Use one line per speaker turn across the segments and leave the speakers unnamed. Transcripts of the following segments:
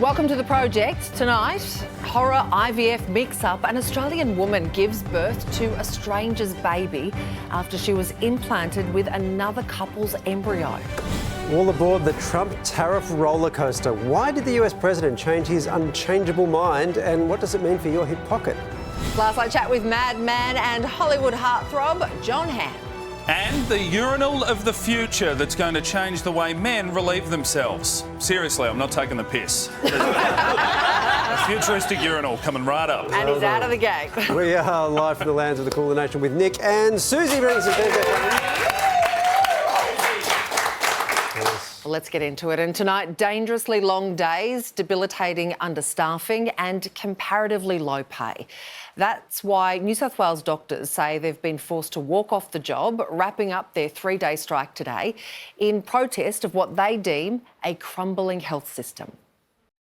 Welcome to the project. Tonight, horror IVF mix-up. An Australian woman gives birth to a stranger's baby after she was implanted with another couple's embryo.
All aboard the Trump tariff roller coaster. Why did the US president change his unchangeable mind, and what does it mean for your hip pocket?
Last I chat with madman and Hollywood heartthrob Jon Hamm.
And the urinal of the future that's going to change the way men relieve themselves. Seriously, I'm not taking the piss. A futuristic urinal coming right up.
And he's out of the gate.
We are live from the lands of the Cooler Nation with Nick and Susie.
Let's get into it. And tonight, dangerously long days, debilitating understaffing and comparatively low pay. That's why New South Wales doctors say they've been forced to walk off the job, wrapping up their 3-day strike today in protest of what they deem a crumbling health system.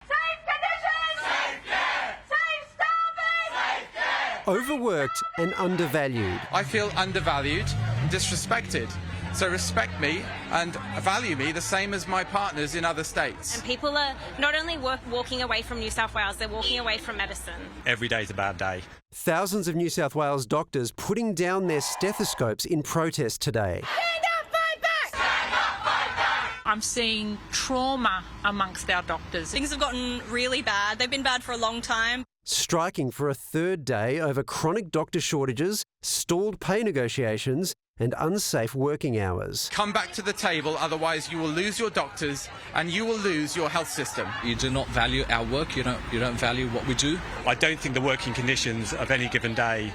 Safe conditions! Safe care! Safe staffing! Safe care!
Overworked and undervalued.
I feel undervalued and disrespected. So respect me and value me the same as my partners in other states.
And people are not only walking away from New South Wales, they're walking away from medicine.
Every day's a bad day.
Thousands of New South Wales doctors putting down their stethoscopes in protest today.
Stand up, fight back! Stand up, fight back!
I'm seeing trauma amongst our doctors.
Things have gotten really bad. They've been bad for a long time.
Striking for a third day over chronic doctor shortages, stalled pay negotiations and unsafe working hours.
Come back to the table, otherwise you will lose your doctors and you will lose your health system.
You do not value our work, you don't value what we do.
I don't think the working conditions of any given day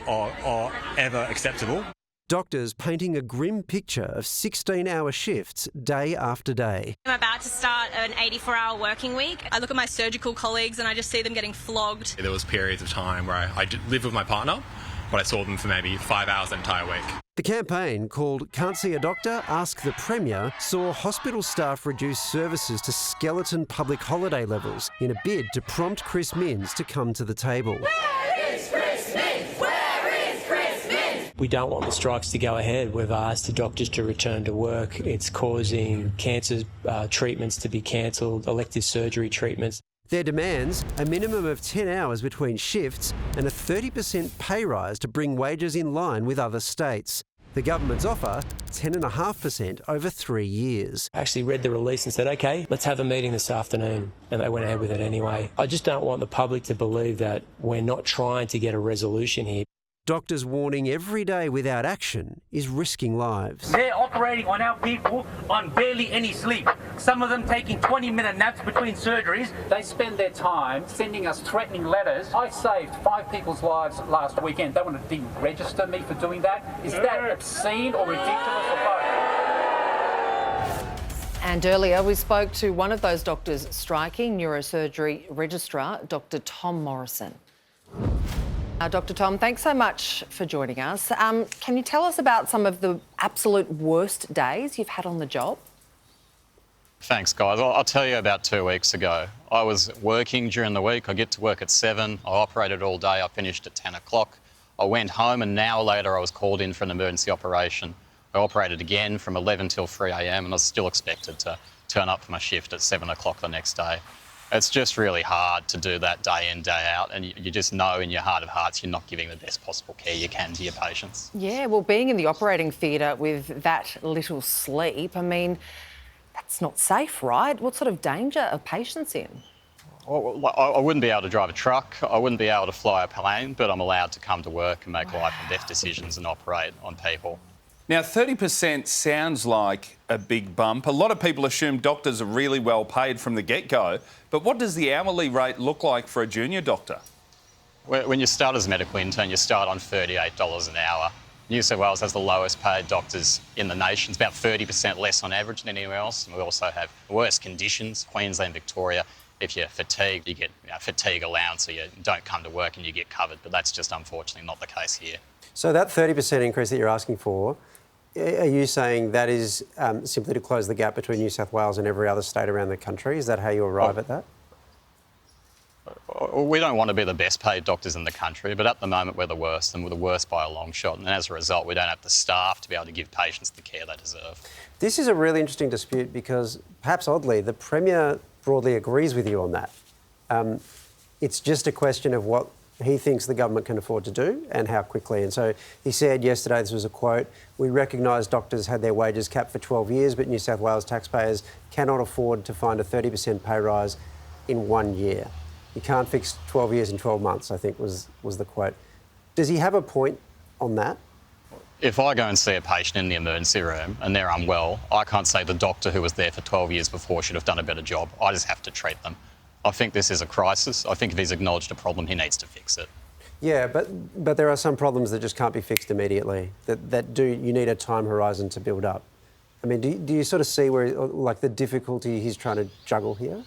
are ever acceptable.
Doctors painting a grim picture of 16-hour shifts day after day.
I'm about to start an 84-hour working week.
I look at my surgical colleagues and I just see them getting flogged.
There was periods of time where I lived with my partner, but I saw them for maybe 5 hours an entire week.
The campaign, called Can't See a Doctor, Ask the Premier, saw hospital staff reduce services to skeleton public holiday levels in a bid to prompt Chris Minns to come to the table.
Where is Chris Minns? Where is Chris Minns?
We don't want the strikes to go ahead. We've asked the doctors to return to work. It's causing cancer treatments to be cancelled, elective surgery treatments.
Their demands, a minimum of 10 hours between shifts and a 30% pay rise to bring wages in line with other states. The government's offer, 10.5% over 3 years.
I actually read the release and said, OK, let's have a meeting this afternoon. And they went ahead with it anyway. I just don't want the public to believe that we're not trying to get a resolution here.
Doctors warning every day without action is risking lives.
They're operating on our people on barely any sleep. Some of them taking 20-minute naps between surgeries.
They spend their time sending us threatening letters. I saved 5 people's lives last weekend. They want to deregister me for doing that. Is that obscene or ridiculous or both?
And earlier we spoke to one of those doctors striking, neurosurgery registrar, Dr. Tom Morrison. Dr. Tom, thanks so much for joining us. Can you tell us about some of the absolute worst days you've had on the job?
Thanks, guys. I'll tell you about 2 weeks ago. I was working during the week. I get to work at 7. I operated all day. I finished at 10 o'clock. I went home, and an hour later I was called in for an emergency operation. I operated again from 11 till 3 a.m. and I was still expected to turn up for my shift at 7 o'clock the next day. It's just really hard to do that day in, day out, and you just know in your heart of hearts you're not giving the best possible care you can to your patients.
Yeah, well, being in the operating theatre with that little sleep, I mean, that's not safe, right? What sort of danger are patients in?
Well, I wouldn't be able to drive a truck, I wouldn't be able to fly a plane, but I'm allowed to come to work and make life and death decisions and operate on people.
Now, 30% sounds like a big bump. A lot of people assume doctors are really well paid from the get-go, but what does the hourly rate look like for a junior doctor?
When you start as a medical intern, you start on $38 an hour. New South Wales has the lowest paid doctors in the nation. It's about 30% less on average than anywhere else. And we also have worse conditions, Queensland, Victoria. If you're fatigued, you get fatigue allowance, so you don't come to work and you get covered. But that's just unfortunately not the case here.
So that 30% increase that you're asking for, are you saying that is simply to close the gap between New South Wales and every other state around the country? Is that how you arrive at that?
We don't want to be the best paid doctors in the country, but at the moment we're the worst, and we're the worst by a long shot. And as a result, we don't have the staff to be able to give patients the care they deserve.
This is a really interesting dispute because, perhaps oddly, the Premier broadly agrees with you on that. It's just a question of what he thinks the government can afford to do and how quickly. And so he said yesterday, this was a quote, "We recognise doctors had their wages capped for 12 years, but New South Wales taxpayers cannot afford to find a 30% pay rise in 1 year. You can't fix 12 years in 12 months," I think was the quote. Does he have a point on that?
If I go and see a patient in the emergency room and they're unwell, I can't say the doctor who was there for 12 years before should have done a better job. I just have to treat them. I think this is a crisis. I think if he's acknowledged a problem, he needs to fix it.
Yeah, but there are some problems that just can't be fixed immediately, you need a time horizon to build up. I mean, do you sort of see where, like, the difficulty he's trying to juggle here?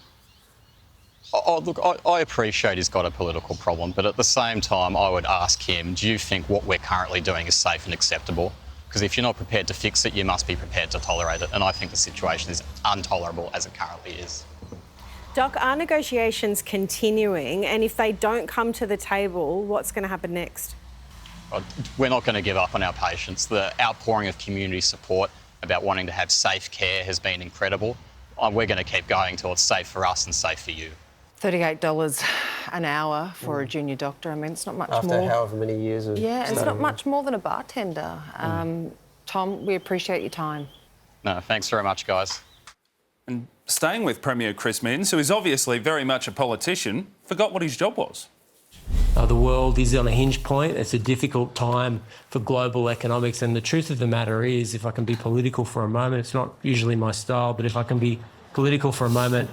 Oh, look, I appreciate he's got a political problem, but at the same time, I would ask him, do you think what we're currently doing is safe and acceptable? Because if you're not prepared to fix it, you must be prepared to tolerate it. And I think the situation is intolerable as it currently is.
Doc, are negotiations continuing? And if they don't come to the table, what's going to happen next?
We're not going to give up on our patients. The outpouring of community support about wanting to have safe care has been incredible. We're going to keep going till it's safe for us and safe for you.
$38 an hour for a junior doctor. I mean, it's not much more.
After however many years of
Yeah, it's not much more than a bartender. Tom, we appreciate your time.
No, thanks very much, guys.
And staying with Premier Chris Minns, who is obviously very much a politician, forgot what his job was.
The world is on a hinge point. It's a difficult time for global economics. And the truth of the matter is, if I can be political for a moment, it's not usually my style, but if I can be political for a moment.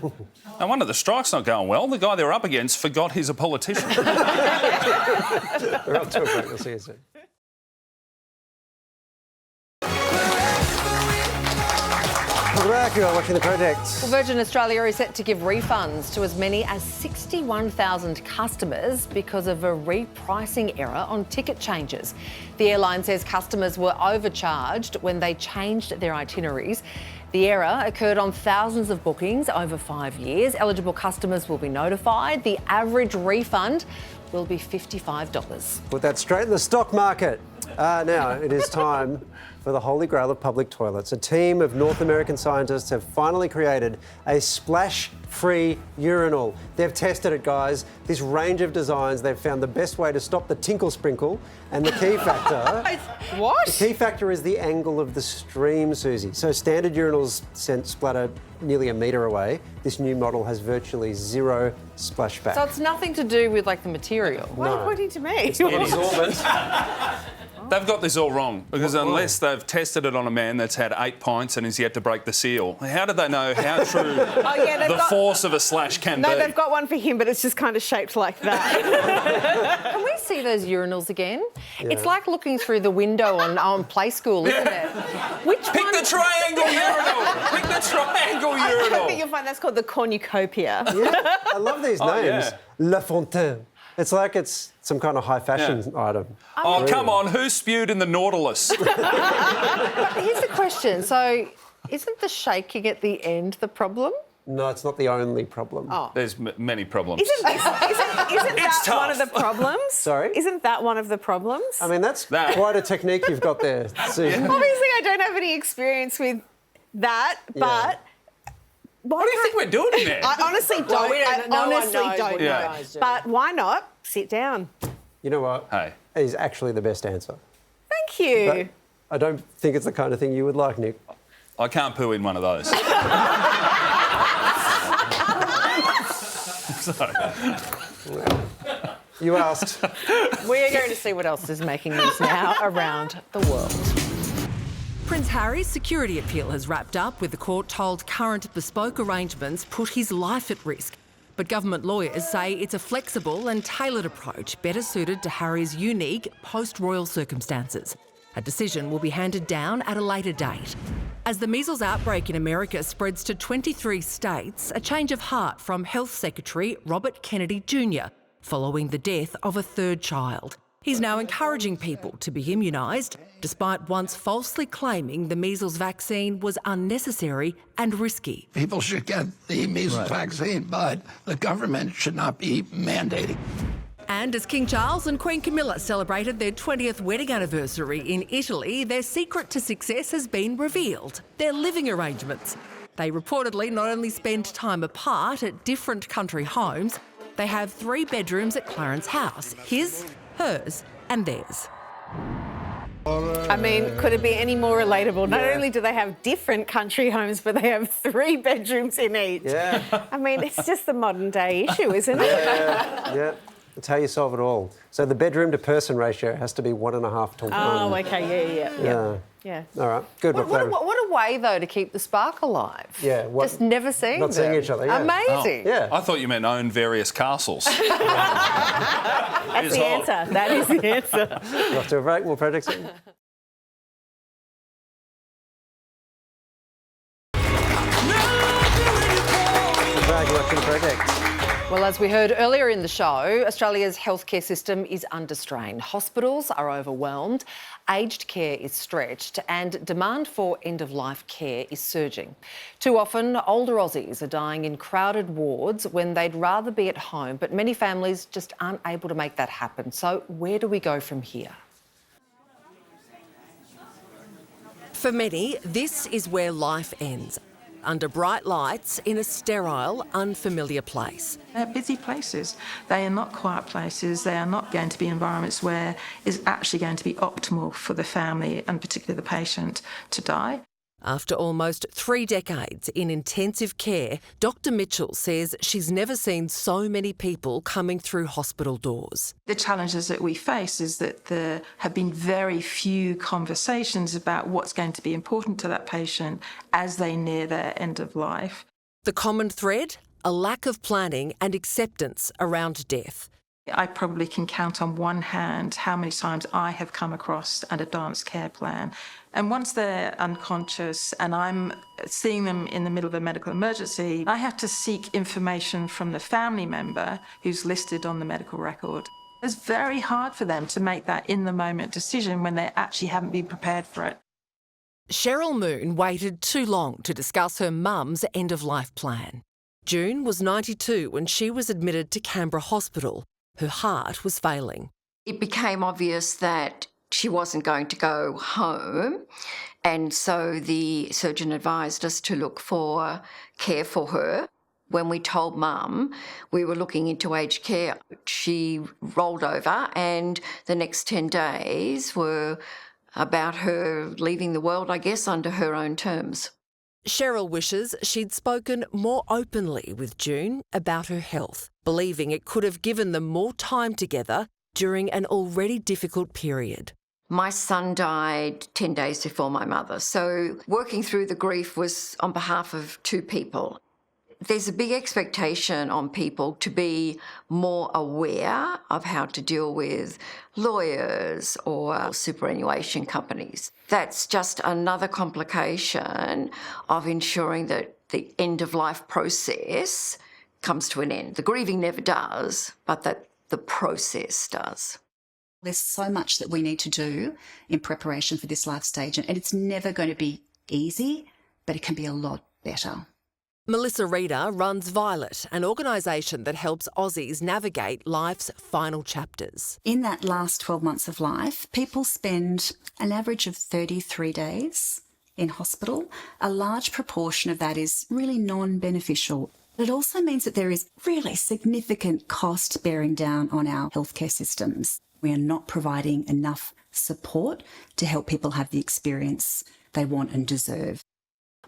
No wonder the strike's not going well. The guy they're up against forgot he's a politician.
We're up to a break. We'll see you soon. Welcome back. You are watching The Project.
Well, Virgin Australia is set to give refunds to as many as 61,000 customers because of a repricing error on ticket changes. The airline says customers were overcharged when they changed their itineraries. The error occurred on thousands of bookings over 5 years. Eligible customers will be notified. The average refund will be $55.
Put that straight in the stock market. Now it is time for the holy grail of public toilets. A team of North American scientists have finally created a splash-free urinal. They've tested it, guys. This range of designs, they've found the best way to stop the tinkle sprinkle. And the key factor...
What?
The key factor is the angle of the stream, Susie. So standard urinals splatter nearly a metre away. This new model has virtually zero splashback.
So it's nothing to do with, like, the material?
Why are you pointing to me?
It's not absorbent.
They've got this all wrong, because unless they've tested it on a man that's had 8 pints and is yet to break the seal, how do they know how true the force of a slash can be?
No, they've got one for him, but it's just kind of shaped like that.
Can we see those urinals again? Yeah. It's like looking through the window on Play School, isn't it?
Pick the triangle urinal! Pick the triangle urinal!
I think you'll find that's called the cornucopia.
Yeah, I love these names. La Fontaine. It's like it's some kind of high fashion item.
Oh, come on, who spewed in the Nautilus?
Here's the question. So, isn't the shaking at the end the problem?
No, it's not the only problem.
Oh.
There's many problems.
Isn't that one of the problems?
Sorry?
Isn't that one of the problems?
I mean, that's quite a technique you've got there, Susan.
Obviously, I don't have any experience with that, but...
What do you think we're doing in there?
I honestly don't. I honestly don't know.
Yeah.
But why not sit down?
You know what?
Hey.
Is actually the best answer.
Thank you.
But I don't think it's the kind of thing you would like, Nick.
I can't poo in one of those.
You asked.
We're going to see what else is making news now around the world.
Prince Harry's security appeal has wrapped up, with the court told current bespoke arrangements put his life at risk. But government lawyers say it's a flexible and tailored approach better suited to Harry's unique post-royal circumstances. A decision will be handed down at a later date. As the measles outbreak in America spreads to 23 states, a change of heart from Health Secretary Robert Kennedy Jr. following the death of a third child. He's now encouraging people to be immunised, despite once falsely claiming the measles vaccine was unnecessary and risky.
People should get the measles vaccine, but the government should not be mandating.
And as King Charles and Queen Camilla celebrated their 20th wedding anniversary in Italy, their secret to success has been revealed: their living arrangements. They reportedly not only spend time apart at different country homes, they have 3 bedrooms at Clarence House, his, hers and theirs.
I mean, could it be any more relatable? Not only do they have different country homes, but they have 3 bedrooms in each.
Yeah.
I mean, it's just the modern day issue, isn't it?
Yeah. That's how you solve it all. So the bedroom to person ratio has to be 1.5 to 1.
Oh, OK, yeah.
All right, good.
What a way, though, to keep the spark alive.
Yeah.
Just never seeing them.
Not seeing each other, yeah.
Amazing.
Oh, yeah. I thought you meant own various castles.
That's the answer. That is the answer.
Off to a break, more projects.
Well, as we heard earlier in the show, Australia's healthcare system is under strain. Hospitals are overwhelmed, aged care is stretched and demand for end-of-life care is surging. Too often, older Aussies are dying in crowded wards when they'd rather be at home, but many families just aren't able to make that happen. So where do we go from here?
For many, this is where life ends. Under bright lights in a sterile, unfamiliar place.
They're busy places. They are not quiet places. They are not going to be environments where it's actually going to be optimal for the family and particularly the patient to die.
After almost 3 decades in intensive care, Dr Mitchell says she's never seen so many people coming through hospital doors.
The challenges that we face is that there have been very few conversations about what's going to be important to that patient as they near their end of life.
The common thread? A lack of planning and acceptance around death.
I probably can count on one hand how many times I have come across an advanced care plan. And once they're unconscious and I'm seeing them in the middle of a medical emergency, I have to seek information from the family member who's listed on the medical record. It's very hard for them to make that in-the-moment decision when they actually haven't been prepared for it.
Cheryl Moon waited too long to discuss her mum's end-of-life plan. June was 92 when she was admitted to Canberra Hospital. Her heart was failing.
It became obvious that she wasn't going to go home, and so the surgeon advised us to look for care for her. When we told Mum we were looking into aged care, she rolled over, and the next 10 days were about her leaving the world, I guess, under her own terms.
Cheryl wishes she'd spoken more openly with June about her health, believing it could have given them more time together during an already difficult period.
My son died 10 days before my mother, so working through the grief was on behalf of 2 people. There's a big expectation on people to be more aware of how to deal with lawyers or superannuation companies. That's just another complication of ensuring that the end-of-life process comes to an end. The grieving never does, but that the process does.
There's so much that we need to do in preparation for this life stage, and it's never going to be easy, but it can be a lot better.
Melissa Reeder runs Violet, an organisation that helps Aussies navigate life's final chapters.
In that last 12 months of life, people spend an average of 33 days in hospital. A large proportion of that is really non-beneficial. It also means that there is really significant cost bearing down on our healthcare systems. We are not providing enough support to help people have the experience they want and deserve.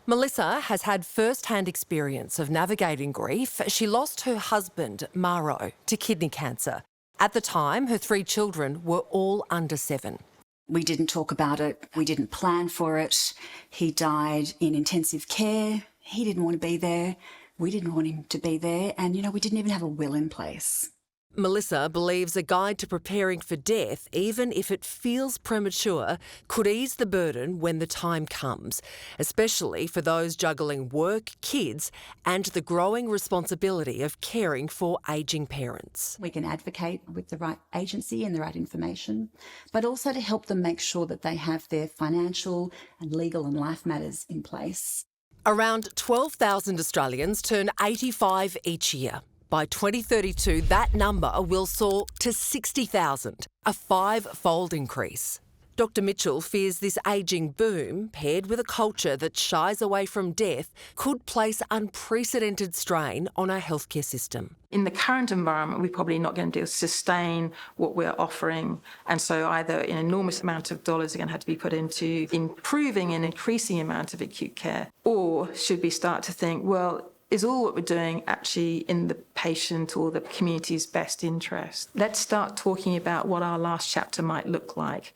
Melissa has had first-hand experience of navigating grief. She lost her husband, Maro, to kidney cancer. At the time, her 3 children were all under 7.
We didn't talk about it. We didn't plan for it. He died in intensive care. He didn't want to be there. We didn't want him to be there. And, we didn't even have a will in place.
Melissa believes a guide to preparing for death, even if it feels premature, could ease the burden when the time comes, especially for those juggling work, kids, and the growing responsibility of caring for ageing parents.
We can advocate with the right agency and the right information, but also to help them make sure that they have their financial and legal and life matters in place.
Around 12,000 Australians turn 85 each year. By 2032, that number will soar to 60,000, a 5-fold increase. Dr Mitchell fears this ageing boom, paired with a culture that shies away from death, could place unprecedented strain on our healthcare system.
In the current environment, we're probably not going to sustain what we're offering. And so either an enormous amount of dollars are going to have to be put into improving and increasing the amount of acute care, or should we start to think, well, is all what we're doing actually in the patient or the community's best interest? Let's start talking about what our last chapter might look like.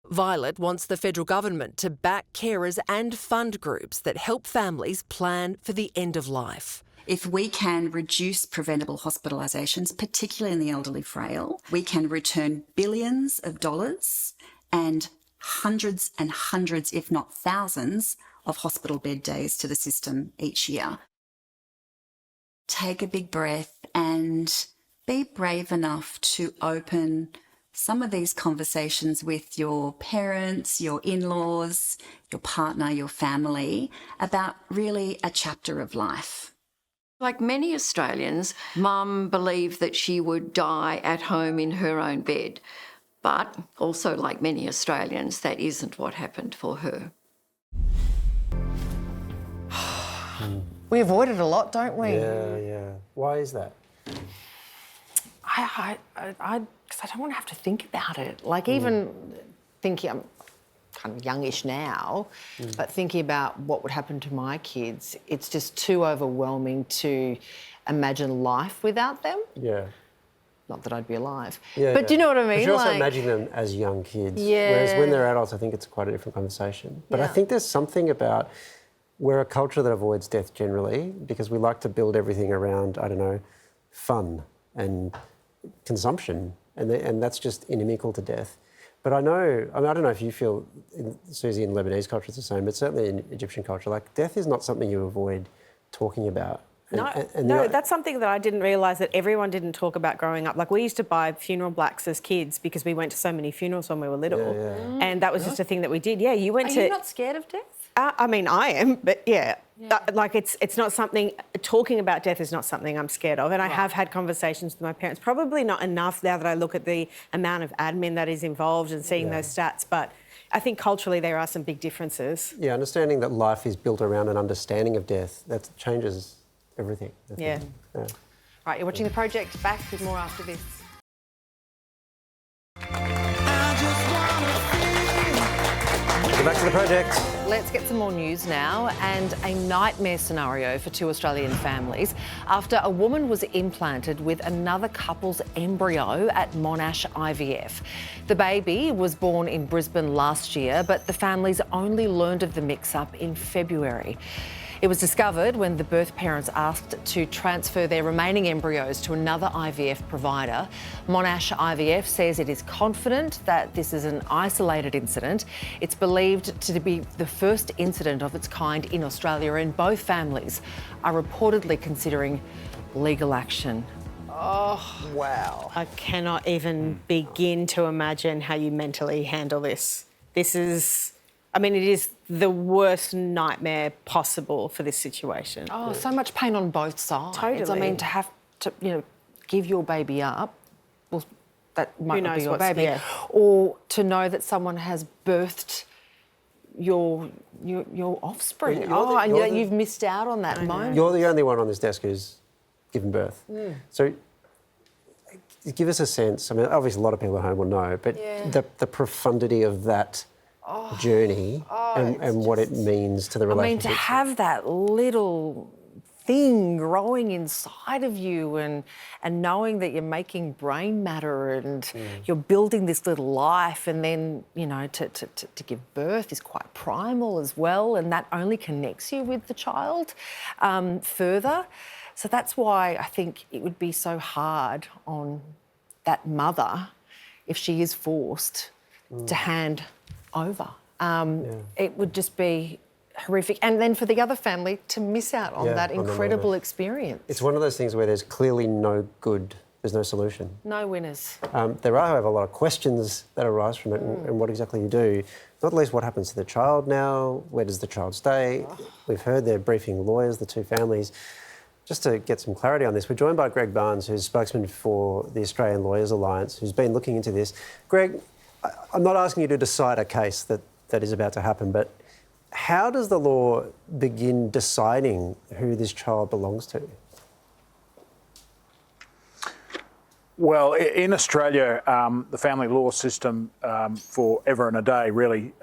Violet wants the federal government to back carers and fund groups that help families plan for the end of life.
If we can reduce preventable hospitalisations, particularly in the elderly frail, we can return billions of dollars and hundreds, if not thousands, of hospital bed days to the system each year. Take a big breath and be brave enough to open some of these conversations with your parents, your in-laws, your partner, your family, about really a chapter of life.
Like many Australians, Mum believed that she would die at home in her own bed. But also, like many Australians, that isn't what happened for her.
We avoid it a lot, don't we?
Yeah. Why is that?
Because I don't want to have to think about it. Like, even thinking, I'm kind of youngish now, but thinking about what would happen to my kids, it's just too overwhelming to imagine life without them.
Yeah.
Not that I'd be alive.
Yeah,
but do you know what I mean?
But you also imagine them as young kids.
Yeah.
Whereas when they're adults, I think it's quite a different conversation. But I think there's something about... We're a culture that avoids death generally because we like to build everything around, I don't know, fun and consumption, and that's just inimical to death. But I don't know if you feel, Susie, in Lebanese culture it's the same, but certainly in Egyptian culture, like, death is not something you avoid talking about.
No, that's something that I didn't realise that everyone didn't talk about growing up. Like, we used to buy funeral blacks as kids because we went to so many funerals when we were little, and that was just a thing that we did. Yeah, you went to...
Are you not scared of death?
I mean, I am, but like, it's not something... Talking about death is not something I'm scared of, and I have had conversations with my parents. Probably not enough now that I look at the amount of admin that is involved and seeing those stats, but I think culturally there are some big differences.
Yeah, understanding that life is built around an understanding of death, that changes everything.
Yeah. Right, you're watching The Project. Back with more after this.
Welcome back to The Project.
Let's get some more news now, and a nightmare scenario for two Australian families after a woman was implanted with another couple's embryo at Monash IVF. The baby was born in Brisbane last year, but the families only learned of the mix-up in February. It was discovered when the birth parents asked to transfer their remaining embryos to another IVF provider. Monash IVF says it is confident that this is an isolated incident. It's believed to be the first incident of its kind in Australia, and both families are reportedly considering legal action.
Oh, wow. I cannot even begin to imagine how you mentally handle this. This is... I mean, it is the worst nightmare possible for this situation.
Oh, so much pain on both sides.
Totally.
I mean, to have to, give your baby up, well, that might not be your baby, or to know that someone has birthed your offspring. You've missed out on that moment.
You're the only one on this desk who's given birth. So give us a sense. I mean, obviously a lot of people at home will know, but the profundity of that journey and what it means to the relationship.
I mean, to have that little thing growing inside of you and knowing that you're making brain matter and you're building this little life, and then, to give birth is quite primal as well, and that only connects you with the child further. So that's why I think it would be so hard on that mother if she is forced to hand over. It would just be horrific. And then for the other family to miss out on that incredible experience.
It's one of those things where there's clearly no good, there's no solution.
No winners.
There are, however, a lot of questions that arise from it and what exactly you do. Not least what happens to the child now, where does the child stay? We've heard they're briefing lawyers, the two families. Just to get some clarity on this, we're joined by Greg Barnes, who's spokesman for the Australian Lawyers Alliance, who's been looking into this. Greg, I'm not asking you to decide a case that is about to happen, but how does the law begin deciding who this child belongs to?
Well, in Australia, the family law system for ever and a day really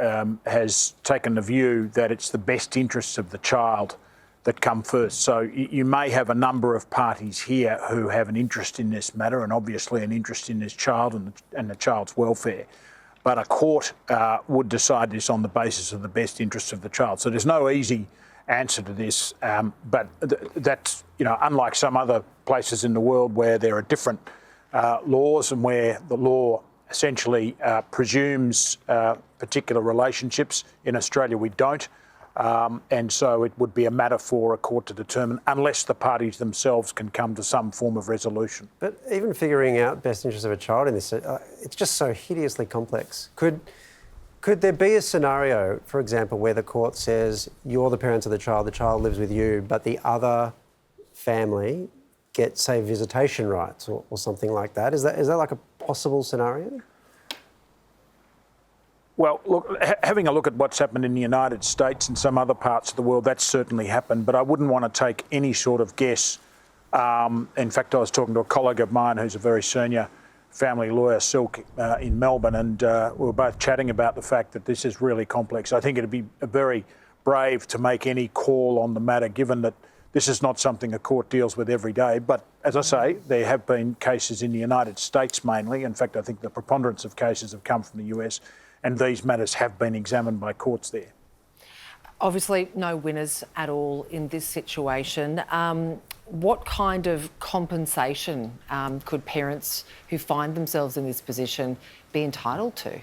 has taken the view that it's the best interests of the child that come first. So you may have a number of parties here who have an interest in this matter and obviously an interest in this child and the child's welfare. But a court would decide this on the basis of the best interests of the child. So there's no easy answer to this. But that's, unlike some other places in the world where there are different laws and where the law essentially presumes particular relationships. In Australia, we don't. And so it would be a matter for a court to determine unless the parties themselves can come to some form of resolution.
But even figuring out best interests of a child in this, it's just so hideously complex. Could there be a scenario, for example, where the court says you're the parents of the child lives with you, but the other family get, say, visitation rights or something like that? Is that like a possible scenario?
Well, look, having a look at what's happened in the United States and some other parts of the world, that's certainly happened, but I wouldn't want to take any sort of guess. In fact, I was talking to a colleague of mine who's a very senior family lawyer, Silk, in Melbourne, and we were both chatting about the fact that this is really complex. I think it'd be very brave to make any call on the matter, given that this is not something a court deals with every day. But as I say, there have been cases in the United States mainly. In fact, I think the preponderance of cases have come from the US, and these matters have been examined by courts there.
Obviously, no winners at all in this situation. What kind of compensation could parents who find themselves in this position be entitled to?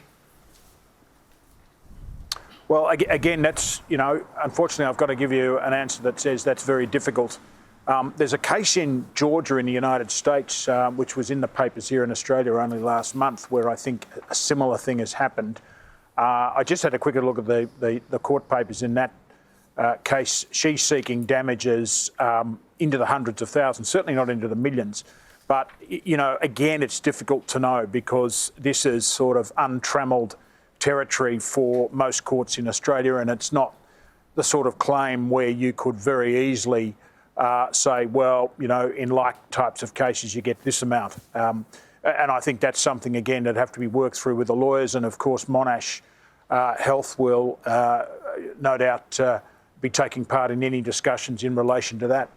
Well, again, that's, unfortunately, I've got to give you an answer that says that's very difficult. There's a case in Georgia in the United States, which was in the papers here in Australia only last month, where I think a similar thing has happened. I just had a quick look at the court papers in that case. She's seeking damages into the hundreds of thousands, certainly not into the millions. But, again, it's difficult to know because this is sort of untrammelled territory for most courts in Australia, and it's not the sort of claim where you could very easily say, well, in like types of cases, you get this amount. And I think that's something, again, that have to be worked through with the lawyers. And, of course, Monash Health will no doubt be taking part in any discussions in relation to that.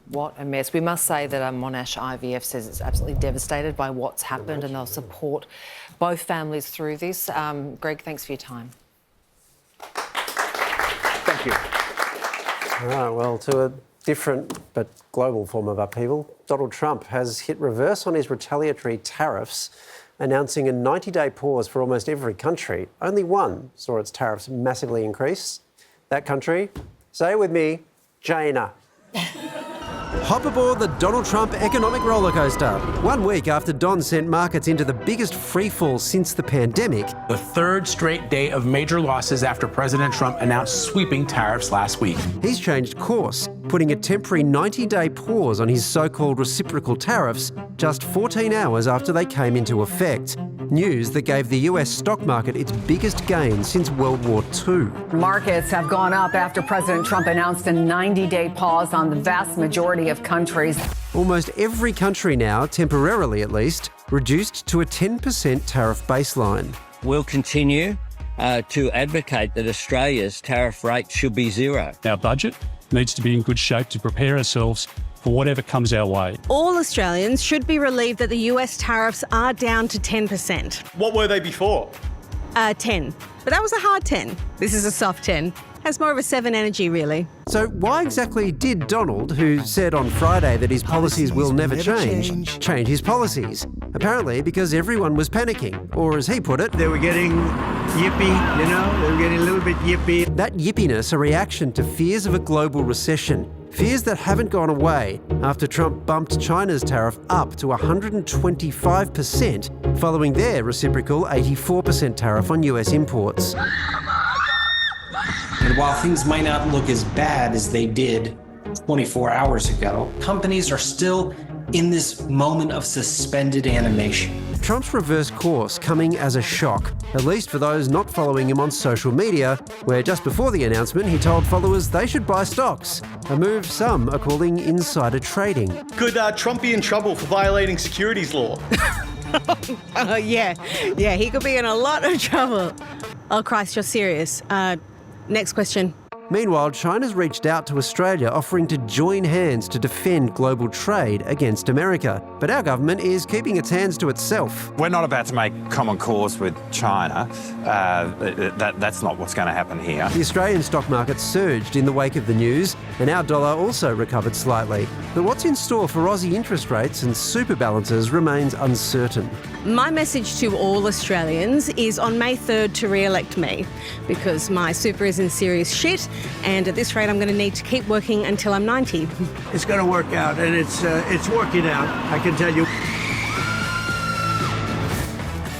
What a mess. We must say that Monash IVF says it's absolutely devastated by what's happened and they'll support both families through this. Greg, thanks for your time.
Thank you.
All right, well, to a different but global form of upheaval, Donald Trump has hit reverse on his retaliatory tariffs, announcing a 90-day pause for almost every country. Only one saw its tariffs massively increase. That country, say it with me, China. Hop aboard the Donald Trump economic rollercoaster. 1 week after Don sent markets into the biggest freefall since the pandemic.
The third straight day of major losses after President Trump announced sweeping tariffs last week.
He's changed course, putting a temporary 90-day pause on his so-called reciprocal tariffs just 14 hours after they came into effect. News that gave the US stock market its biggest gain since World War II.
Markets have gone up after President Trump announced a 90-day pause on the vast majority of countries.
Almost every country now, temporarily at least, reduced to a 10% tariff baseline.
We'll continue to advocate that Australia's tariff rate should be zero.
Our budget needs to be in good shape to prepare ourselves for whatever comes our way.
All Australians should be relieved that the US tariffs are down to 10%.
What were they before?
10. But that was a hard 10. This is a soft 10. Has more of a 7 energy, really.
So why exactly did Donald, who said on Friday that his policies will never change his policies? Apparently because everyone was panicking, or as he put it,
they were getting yippy, they were getting a little bit yippy.
That yippiness a reaction to fears of a global recession. Fears that haven't gone away after Trump bumped China's tariff up to 125% following their reciprocal 84% tariff on US imports.
And while things might not look as bad as they did 24 hours ago, companies are still in this moment of suspended animation.
Trump's reverse course coming as a shock, at least for those not following him on social media, where just before the announcement he told followers they should buy stocks, a move some are calling insider trading.
Could Trump be in trouble for violating securities law?
Yeah, he could be in a lot of trouble. Oh, Christ, you're serious. Next question.
Meanwhile, China's reached out to Australia offering to join hands to defend global trade against America. But our government is keeping its hands to itself.
We're not about to make common cause with China. That's not what's going to happen here.
The Australian stock market surged in the wake of the news, and our dollar also recovered slightly. But what's in store for Aussie interest rates and super balances remains uncertain.
My message to all Australians is on May 3rd to re-elect me, because my super is in serious shit, and at this rate I'm going to need to keep working until I'm 90.
It's going to work out, and it's working out, I can tell you.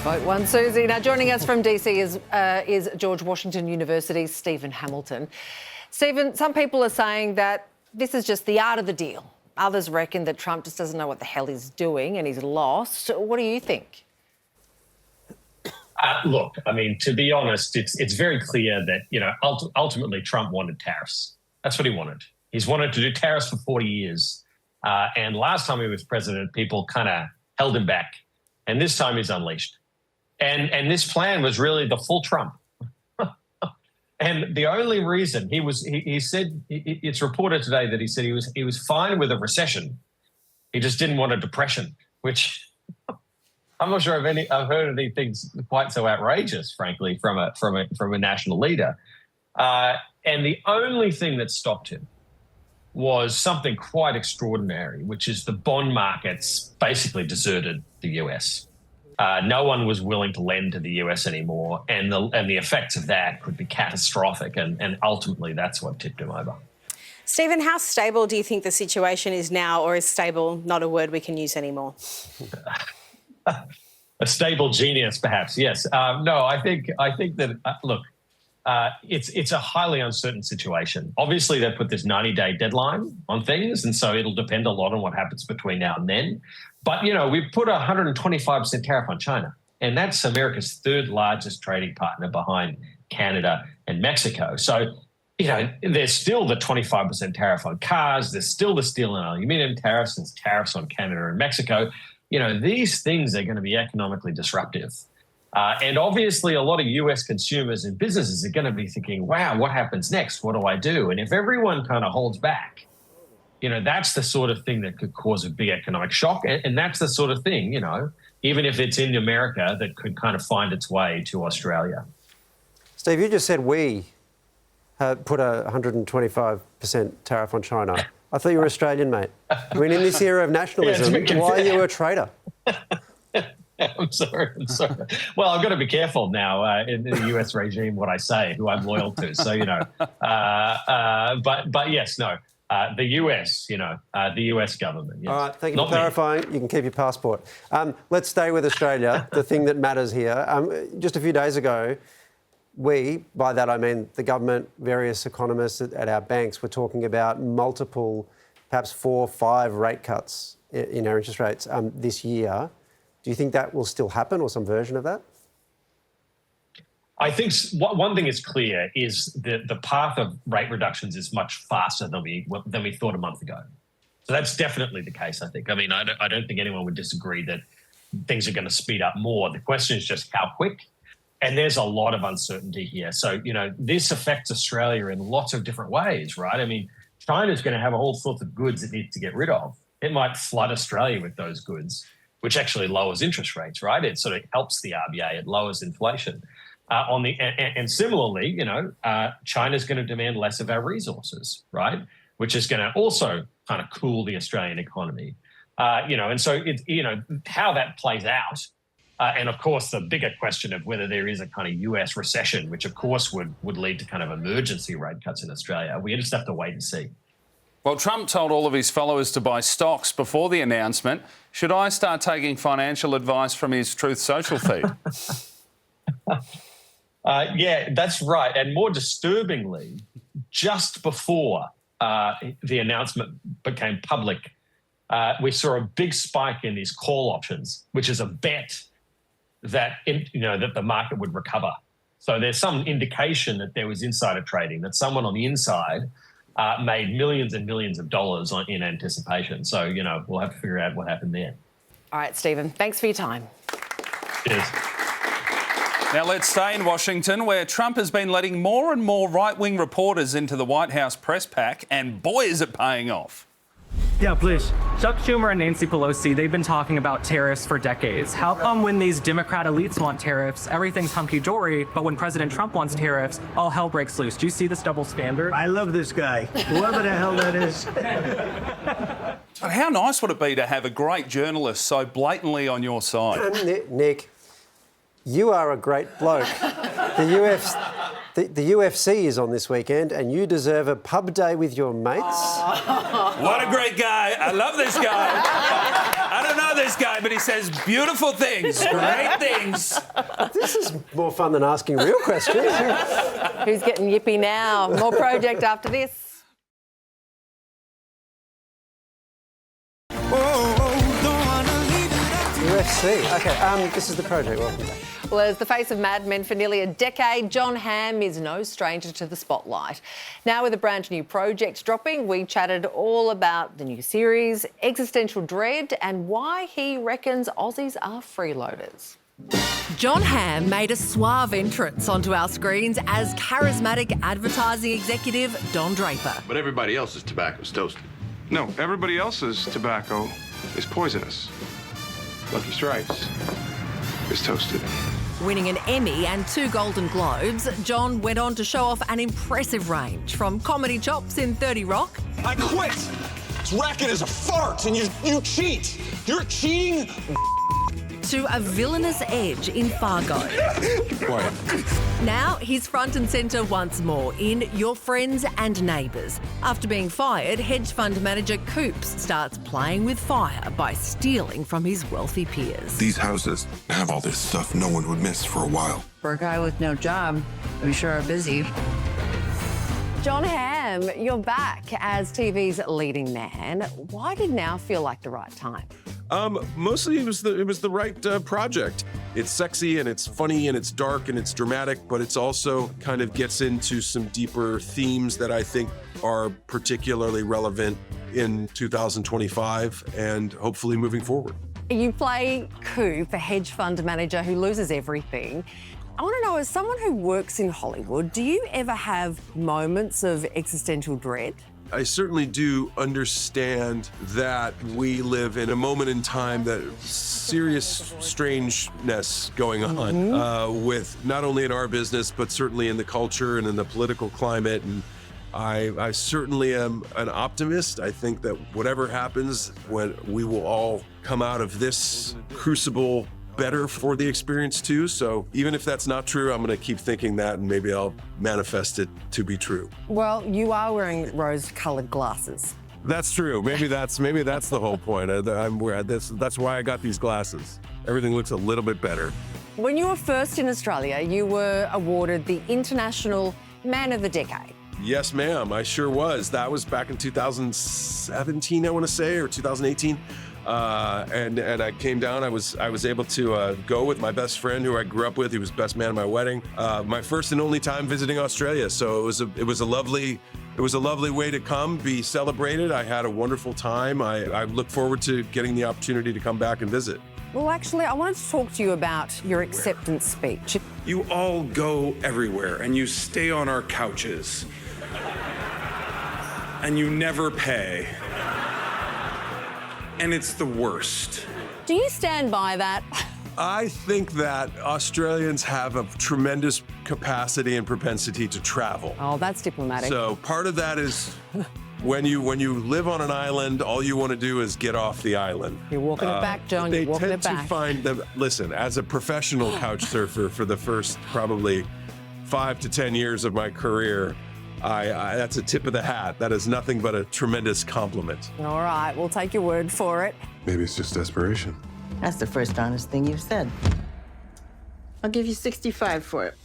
Vote one, Susie. Now, joining us from DC is George Washington University's Stephen Hamilton. Stephen, some people are saying that this is just the art of the deal. Others reckon that Trump just doesn't know what the hell he's doing and he's lost. What do you think?
Look, I mean, to be honest, it's very clear that, you know, ultimately Trump wanted tariffs. That's what he wanted. He's wanted to do tariffs for 40 years. And last time he was president, people kind of held him back. And this time he's unleashed. And this plan was really the full Trump. And the only reason he said, it's reported today that he said he was fine with a recession. He just didn't want a depression, which I'm not sure I've heard of anything quite so outrageous, frankly, from a national leader. And the only thing that stopped him was something quite extraordinary, which is the bond markets basically deserted the US. No one was willing to lend to the US anymore, and the effects of that could be catastrophic, and ultimately that's what tipped him over.
Stephen, how stable do you think the situation is now, or is stable not a word we can use anymore?
A stable genius, perhaps. Yes. No, I think that look, it's a highly uncertain situation. Obviously, they put this 90-day deadline on things, and so it'll depend a lot on what happens between now and then. But, you know, we've put a 125% tariff on China, and that's America's third largest trading partner behind Canada and Mexico. So, you know, there's still the 25% tariff on cars. There's still the steel and aluminum tariffs. There's tariffs on Canada and Mexico. You know, these things are going to be economically disruptive. And obviously, a lot of US consumers and businesses are going to be thinking, wow, what happens next? What do I do? And if everyone kind of holds back, you know, that's the sort of thing that could cause a big economic shock. And that's the sort of thing, you know, even if it's in America, that could kind of find its way to Australia.
Steve, you just said we put a 125% tariff on China. I thought you were Australian, mate. I mean, in this era of nationalism, why are you a traitor?
I'm sorry. Well, I've got to be careful now in the US regime what I say, who I'm loyal to. So, you know, but yes, no. The US, you know, the US government. Yes.
All right, thank you for clarifying. You can keep your passport. Let's stay with Australia, the thing that matters here. Just a few days ago, by that I mean the government, various economists at our banks were talking about multiple, perhaps 4 or 5 rate cuts in our interest rates this year. Do you think that will still happen, or some version of that?
I think one thing is clear is that the path of rate reductions is much faster than we thought a month ago. So that's definitely the case, I think. I mean, I don't think anyone would disagree that things are going to speed up more. The question is just how quick. And there's a lot of uncertainty here. So, you know, this affects Australia in lots of different ways, right? I mean, China's going to have all sorts of goods it needs to get rid of. It might flood Australia with those goods, which actually lowers interest rates, right? It sort of helps the RBA. It lowers inflation. And similarly, you know, China's going to demand less of our resources, right? Which is going to also kind of cool the Australian economy. You know, and so, you know, how that plays out. And of course, the bigger question of whether there is a kind of US recession, which of course would lead to kind of emergency rate cuts in Australia. We just have to wait and see.
Well, Trump told all of his followers to buy stocks before the announcement. Should I start taking financial advice from his Truth Social feed?
Yeah, that's right. And more disturbingly, just before the announcement became public, we saw a big spike in these call options, which is a bet that that the market would recover. So there's some indication that there was insider trading, that someone on the inside made millions and millions of dollars in anticipation. So we'll have to figure out what happened there.
All right, Stephen, thanks for your time.
Cheers.
Now let's stay in Washington, where Trump has been letting more and more right-wing reporters into the White House press pack, and boy, is it paying off.
Yeah, please. Chuck Schumer and Nancy Pelosi, they've been talking about tariffs for decades. How come when these Democrat elites want tariffs, everything's hunky-dory, but when President Trump wants tariffs, all hell breaks loose? Do you see this double standard?
I love this guy, whoever the hell that is.
How nice would it be to have a great journalist so blatantly on your side?
Nick, you are a great bloke. The UFC is on this weekend, and you deserve a pub day with your mates.
What a great guy. I love this guy. I don't know this guy, but he says beautiful things, great things.
This is more fun than asking real questions.
Who's getting yippy now? More Project after this.
UFC. OK, this is the Project. Welcome back.
Well, as the face of Mad Men for nearly a decade, Jon Hamm is no stranger to the spotlight. Now with a brand new project dropping, we chatted all about the new series, existential dread, and why he reckons Aussies are freeloaders.
Jon Hamm made a suave entrance onto our screens as charismatic advertising executive Don Draper.
But everybody else's tobacco's toasted. No, everybody else's tobacco is poisonous. Lucky Strikes is toasted.
Winning an Emmy and 2 Golden Globes, Jon went on to show off an impressive range, from comedy chops in 30 Rock.
I quit! This racket is a fart and you cheat! You're cheating!
To a villainous edge in Fargo.
Quiet.
Now he's front and centre once more in Your Friends and Neighbours. After being fired, hedge fund manager Coops starts playing with fire by stealing from his wealthy peers.
These houses have all this stuff no one would miss for a while.
For a guy with no job, we sure are busy.
Jon Hamm, you're back as TV's leading man. Why did now feel like the right time?
Mostly it was the right project. It's sexy and it's funny and it's dark and it's dramatic, but it's also kind of gets into some deeper themes that I think are particularly relevant in 2025 and hopefully moving forward.
You play Coop, a hedge fund manager who loses everything. I want to know, as someone who works in Hollywood, do you ever have moments of existential dread?
I certainly do understand that we live in a moment in time that serious strangeness going on with not only in our business, but certainly in the culture and in the political climate. And I certainly am an optimist. I think that whatever happens, when we will all come out of this crucible better for the experience too. So even if that's not true, I'm going to keep thinking that, and maybe I'll manifest it to be true.
Well, you are wearing rose-coloured glasses.
That's true. Maybe that's the whole point. That's why I got these glasses. Everything looks a little bit better.
When you were first in Australia, you were awarded the International Man of the Decade.
Yes, ma'am. I sure was. That was back in 2017, I want to say, or 2018. And I came down. I was able to go with my best friend who I grew up with. He was best man at my wedding. My first and only time visiting Australia. So it was a lovely way to come, be celebrated. I had a wonderful time. I look forward to getting the opportunity to come back and visit.
Well, actually, I wanted to talk to you about your acceptance speech.
You all go everywhere and you stay on our couches. And you never pay. And it's the worst.
Do you stand by that?
I think that Australians have a tremendous capacity and propensity to travel.
Oh, that's diplomatic.
So part of that is when you live on an island, all you want to do is get off the island.
You're walking it back, John. You're walking it back.
They tend to find them. Listen, as a professional couch surfer for the first probably 5 to 10 years of my career, that's a tip of the hat. That is nothing but a tremendous compliment.
All right, we'll take your word for it.
Maybe it's just desperation.
That's the first honest thing you've said. I'll give you 65 for it.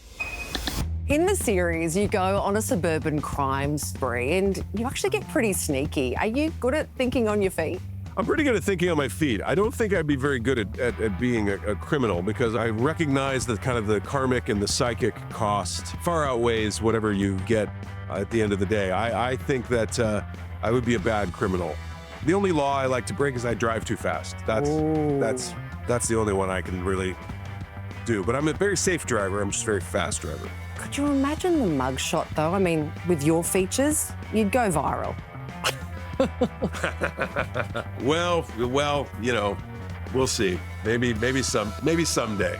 In the series, you go on a suburban crime spree and you actually get pretty sneaky. Are you good at thinking on your feet?
I'm pretty good at thinking on my feet. I don't think I'd be very good at being a criminal because I recognize that kind of the karmic and the psychic cost far outweighs whatever you get at the end of the day. I think that I would be a bad criminal. The only law I like to break is I drive too fast. That's the only one I can really do. But I'm a very safe driver. I'm just a very fast driver.
Could you imagine the mugshot, though? I mean, with your features, you'd go viral.
well, you know, we'll see. Maybe someday.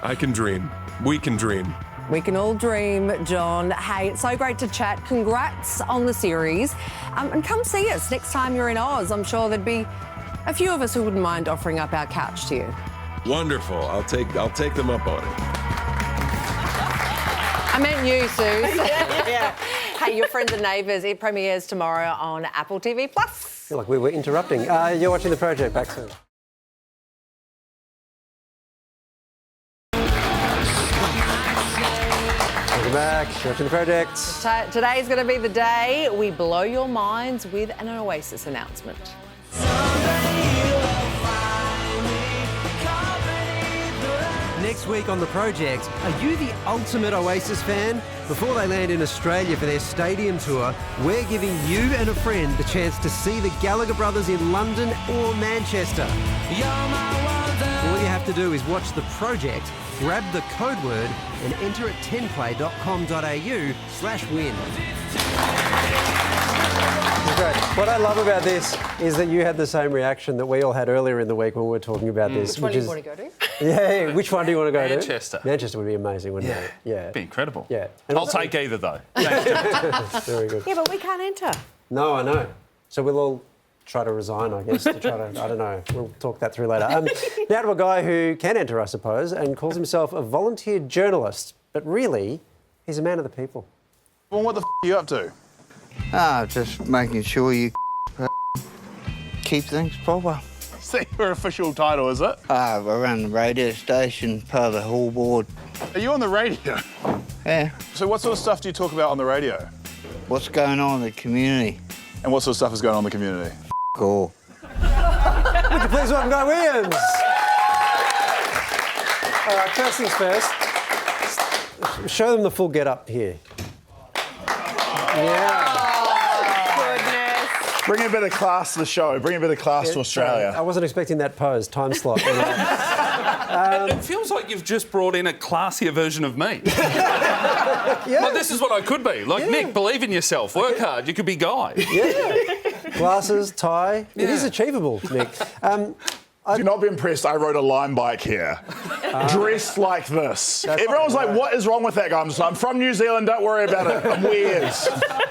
I can dream. We can dream.
We can all dream, Jon. Hey, it's so great to chat. Congrats on the series. And come see us next time you're in Oz. I'm sure there'd be a few of us who wouldn't mind offering up our couch to you.
Wonderful. I'll take them up on it.
I meant you, Suze. Yeah. Hey, Your Friends and Neighbours, it premieres tomorrow on Apple TV+.
I feel like we were interrupting. You're watching The Project. Back soon. Welcome back. You're watching The Project.
Today's going to be the day we blow your minds with an Oasis announcement.
Next week on The Project, are you the ultimate Oasis fan? Before they land in Australia for their stadium tour, we're giving you and a friend the chance to see the Gallagher brothers in London or Manchester. All you have to do is watch The Project, grab the code word and enter at 10play.com.au/win. Great. What I love about this is that you had the same reaction that we all had earlier in the week when we were talking about this.
Which one do you want to go to?
Yeah, which one do you want to go to?
Manchester.
Manchester would be amazing, wouldn't it? Yeah.
It'd be incredible.
Yeah.
I'll take either, though.
Very good.
Yeah, but we can't enter.
No, I know. So we'll all try to resign, I guess, to try to, I don't know, we'll talk that through later. Now to a guy who can enter, I suppose, and calls himself a volunteer journalist, but really, he's a man of the people.
Well, what the f*** are you up to?
Just making sure you keep things proper.
See, your official title, is it?
I run the radio station per the whole board.
Are you on the radio?
Yeah.
So what sort of stuff do you talk about on the radio?
What's going on in the community?
And what sort of stuff is going on in the community?
Cool.
Would you please welcome Guy Williams? All right, first things first. Show them the full get-up here. Yeah.
Bring a bit of class to the show. Bring a bit of class to Australia.
I wasn't expecting that pose, time slot.
It feels like you've just brought in a classier version of me.
Yeah.
Like, this is what I could be. Like, Nick, believe in yourself. Work hard. You could be Guy.
Yeah. Glasses, tie. Yeah. It is achievable, Nick.
Do not be impressed. I rode a Lime bike here. Dressed like this. Everyone's like, what is wrong with that guy? I'm just like, I'm from New Zealand. Don't worry about it. I'm weird.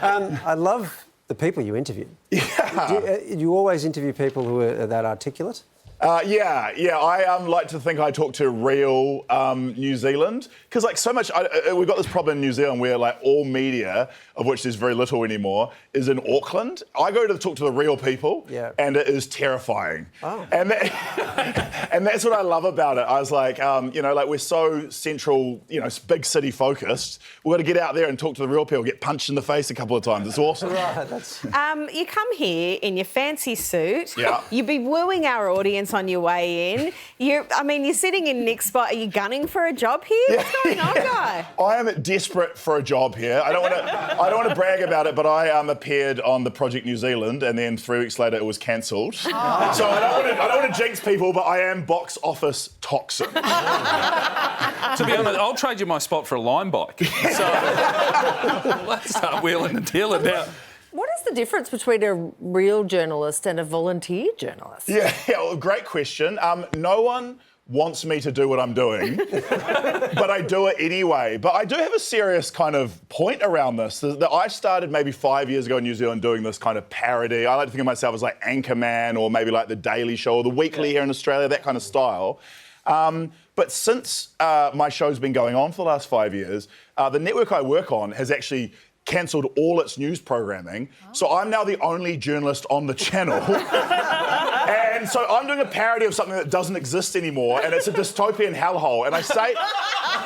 I love the people you interview. Yeah. Do you always interview people who are that articulate?
Yeah. I like to think I talk to real New Zealand because, like, so much. We've got this problem in New Zealand where, like, all media, of which there's very little anymore, is in Auckland. I go to talk to the real people, and it is terrifying. Oh. And that's what I love about it. I was like, like, we're so central, big city focused. We've got to get out there and talk to the real people. Get punched in the face a couple of times. It's awesome.
Right. That's...
you come here in your fancy suit.
Yeah.
You'd be wooing our audience on your way in. You're sitting in Nick's spot. Are you gunning for a job here? What's going on, Guy?
I am desperate for a job here. I don't want to brag about it, but I appeared on the Project New Zealand, and then 3 weeks later it was cancelled. Oh. So I don't want to jinx people, but I am box office toxic.
To be honest, I'll trade you my spot for a Lime bike. So let's start wheeling and dealing now.
What is the difference between a real journalist and a volunteer journalist?
Yeah, well, great question. No one wants me to do what I'm doing, but I do it anyway. But I do have a serious kind of point around this. That I started maybe 5 years ago in New Zealand doing this kind of parody. I like to think of myself as like Anchorman or maybe like The Daily Show or The Weekly here in Australia, that kind of style. But since my show's been going on for the last 5 years, the network I work on has actually cancelled all its news programming. Oh. So I'm now the only journalist on the channel. And so I'm doing a parody of something that doesn't exist anymore, and it's a dystopian hellhole. And I say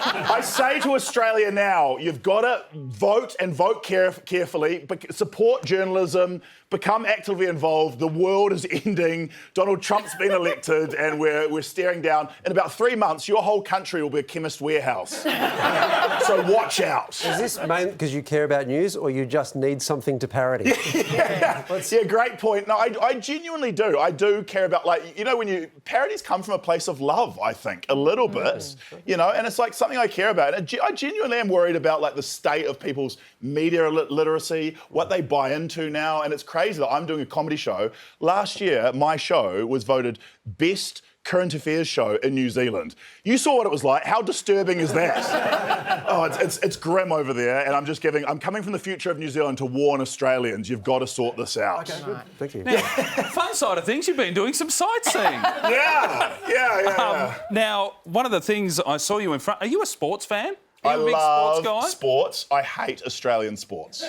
I say to Australia now, you've got to vote and vote carefully, support journalism, become actively involved. The world is ending. Donald Trump's been elected and we're staring down. In about 3 months, your whole country will be a chemist warehouse. So watch out.
Is this mainly because you care about news or you just need something to parody?
Yeah, great point. No, I genuinely do. I do care about, like, you know, when parodies come from a place of love, I think, a little bit, you know, and it's like something I care about. And I genuinely am worried about, like, the state of people's media literacy, what they buy into now, and it's crazy that I'm doing a comedy show. Last year, my show was voted best current affairs show in New Zealand. You saw what it was like. How disturbing is that? Oh, it's grim over there, and I'm coming from the future of New Zealand to warn Australians. You've got to sort this out.
Okay, good. Thank you.
Now, fun side of things, you've been doing some sightseeing.
Yeah.
Now, one of the things I saw you in front. Are you a sports fan?
I
Are you a big
love
sports guy?
sports. I hate Australian sports.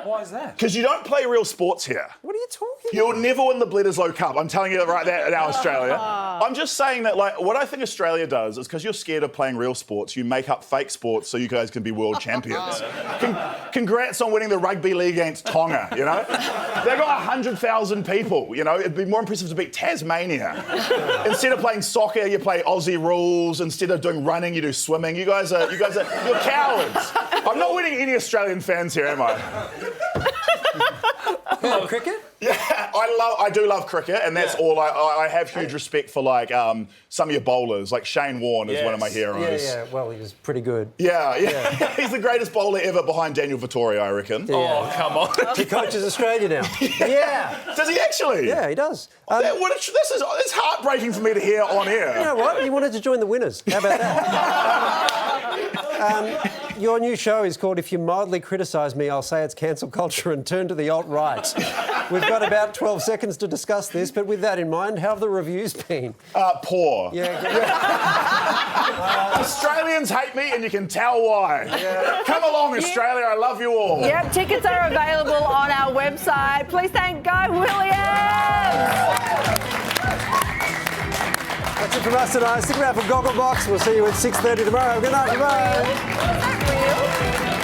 Why is that?
Because you don't play real sports here.
What are you talking about?
You'll never win the Bledisloe Cup. I'm telling you that right now, Australia. I'm just saying that, like, what I think Australia does is because you're scared of playing real sports, you make up fake sports so you guys can be world champions. Congrats on winning the rugby league against Tonga, you know? They got 100,000 people, you know? It'd be more impressive to beat Tasmania. Instead of playing soccer, you play Aussie rules. Instead of doing running, you do swimming. You guys are, you're cowards. I'm not winning any Australian fans here, am I?
Cricket?
Yeah, I do love cricket, and that's all. I have huge respect for, like, some of your bowlers, like Shane Warne is one of my heroes.
Yeah, well, he was pretty good.
Yeah. He's the greatest bowler ever behind Daniel Vittori, I reckon.
Yeah.
Oh, come on.
He coaches Australia now. Yeah.
Does he actually?
Yeah, he does.
It's heartbreaking for me to hear on air.
You know what? He wanted to join the winners. How about that? Your new show is called If You Mildly Criticise Me, I'll Say It's Cancel Culture and Turn to the Alt-Right. We've got about 12 seconds to discuss this, but with that in mind, how have the reviews been?
Poor.
Yeah.
Australians hate me, and you can tell why. Yeah. Come along, Australia. I love you all.
Yep, tickets are available on our website. Please thank Guy Williams.
That's it from us tonight. Stick around for Gogglebox. We'll see you at 6:30 tomorrow. Good night. Bye.
Is that real?